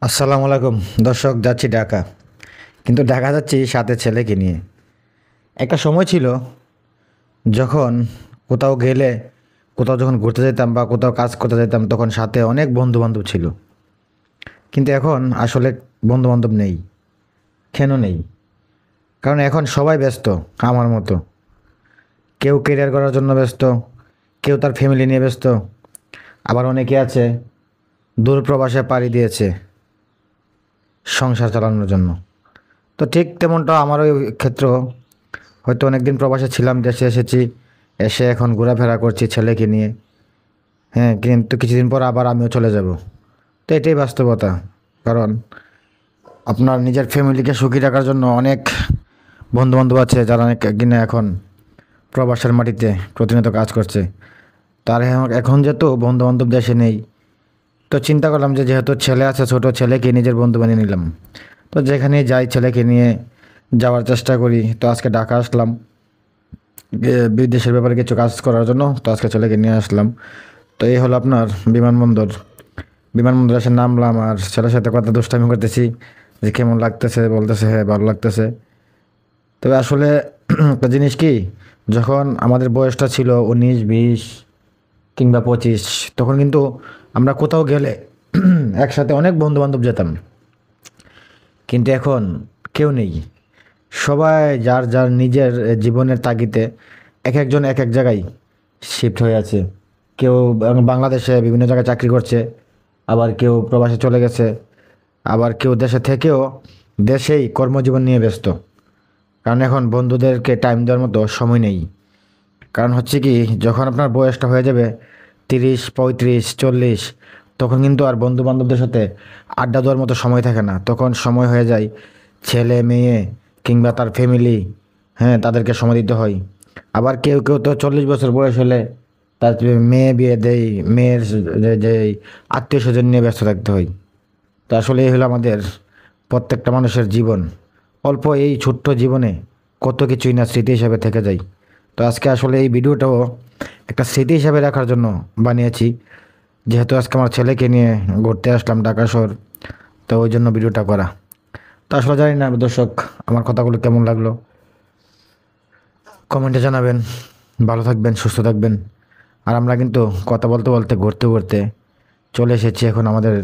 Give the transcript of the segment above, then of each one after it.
আসসালামু আলাইকুম দর্শক, যাচ্ছি ঢাকা। কিন্তু ঢাকা যাচ্ছি সাথে ছেলেকে নিয়ে। একটা সময় ছিল যখন কোথাও গেলে, কোথাও যখন ঘুরতে যেতাম বা কোথাও কাজ করতে যেতাম, তখন সাথে অনেক বন্ধু বান্ধব ছিল। কিন্তু এখন আসলে বন্ধু বান্ধব নেই। কেন নেই? কারণ এখন সবাই ব্যস্ত আমার মতো। কেউ কেরিয়ার করার জন্য ব্যস্ত, কেউ তার ফ্যামিলি নিয়ে ব্যস্ত, আবার অনেকে আছে দূর প্রবাসে পাড়ি দিয়েছে সংসার চালানোর জন্য। তো ঠিক তেমনটা আমারও ক্ষেত্র। হয়তো অনেক দিন প্রবাসে ছিলাম, দেশে এসেছি, এসে এখন ঘোরাফেরা করছি ছেলেকে নিয়ে। হ্যাঁ, কিন্তু কিছুদিন পর আবার আমিও চলে যাব। তো এটাই বাস্তবতা। কারণ আপনার নিজের ফ্যামিলিকে সুখী রাখার জন্য অনেক বন্ধুবান্ধব আছে যারা কিনা এখন প্রবাসের মাটিতে প্রতিনিয়ত কাজ করছে। তার এখন যেহেতু বন্ধুবান্ধব দেশে নেই, তো চিন্তা করলাম যে যেহেতু ছেলে আছে, ছোট ছেলেকে নিজের বন্ধু বানিয়ে নিলাম। তো যেখানে যাই ছেলেকে নিয়ে যাওয়ার চেষ্টা করি। তো আজকে ঢাকা আসলাম বিদেশের ব্যাপারে কিছু কাজ করার জন্য। তো আজকে ছেলেকে নিয়ে আসলাম। তো এই হলো আপনার বিমানবন্দর। বিমানবন্দর এসে নামলাম আর ছেলের সাথে কথা দুষ্টামি করতেছি যে কেমন লাগতেছে, বলতেছে হ্যাঁ ভালো লাগতেছে। তবে আসলে একটা জিনিস কি, যখন আমাদের বয়সটা ছিল 19, 20 কিংবা 25, তখন কিন্তু আমরা কোথাও গেলে একসাথে অনেক বন্ধু বান্ধব যেতাম। কিন্তু এখন কেউ নেই। সবাই যার যার নিজের জীবনের তাগিদে এক একজন এক এক জায়গায় শিফট হয়ে আছে। কেউ বাংলাদেশে বিভিন্ন জায়গায় চাকরি করছে, আবার কেউ প্রবাসে চলে গেছে, আবার কেউ দেশে থেকেও দেশেই কর্মজীবন নিয়ে ব্যস্ত। কারণ এখন বন্ধুদেরকে টাইম দেওয়ার মতো সময় নেই। কারণ হচ্ছে কি, যখন আপনার বয়সটা হয়ে যাবে 30, 35, 40, তখন কিন্তু আর বন্ধু বান্ধবদের সাথে আড্ডা দেওয়ার মতো সময় থাকে না। তখন সময় হয়ে যায় ছেলে মেয়ে কিংবা তার ফ্যামিলি। হ্যাঁ, তাদেরকে সময় দিতে হয়। আবার কেউ কেউ তো 40 বছর বয়স হলে তার মেয়ে বিয়ে দেয়, মেয়ের যে আত্মীয় স্বজন নিয়ে ব্যস্ত থাকতে হয়। তো আসলে এই হলো আমাদের প্রত্যেকটা মানুষের জীবন। অল্প এই ছোট্ট জীবনে কত কিছুই না স্মৃতি হিসাবে থেকে যায়। তো আজকে আসলে এই ভিডিওটাও একটা স্মৃতি হিসাবে রাখার জন্য বানিয়েছি। যেহেতু আজকে আমার ছেলেকে নিয়ে ঘুরতে আসলাম ঢাকা শহর, তো ওই জন্য ভিডিওটা করা। তো আসলে জানি না দর্শক, আমার কথাগুলো কেমন লাগলো কমেন্টে জানাবেন। ভালো থাকবেন, সুস্থ থাকবেন। আর আমরা কিন্তু কথা বলতে বলতে, ঘুরতে ঘুরতে চলে এসেছি এখন আমাদের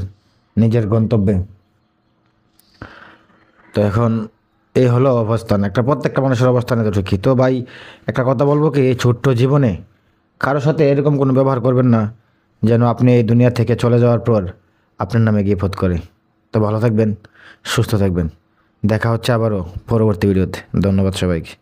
নিজের গন্তব্যে। তো এখন এই হলো অবস্থান, একটা প্রত্যেকটা মানুষের অবস্থানে তো ঠিকই। তো ভাই, একটা কথা বলবো কি, এই ছোট্ট জীবনে কারোর সাথে এরকম কোনো ব্যবহার করবেন না যেন আপনি এই দুনিয়া থেকে চলে যাওয়ার পর আপনার নামে গিয়ে করে। তো ভালো থাকবেন, সুস্থ থাকবেন। দেখা হচ্ছে আবারও পরবর্তী ভিডিওতে। ধন্যবাদ সবাইকে।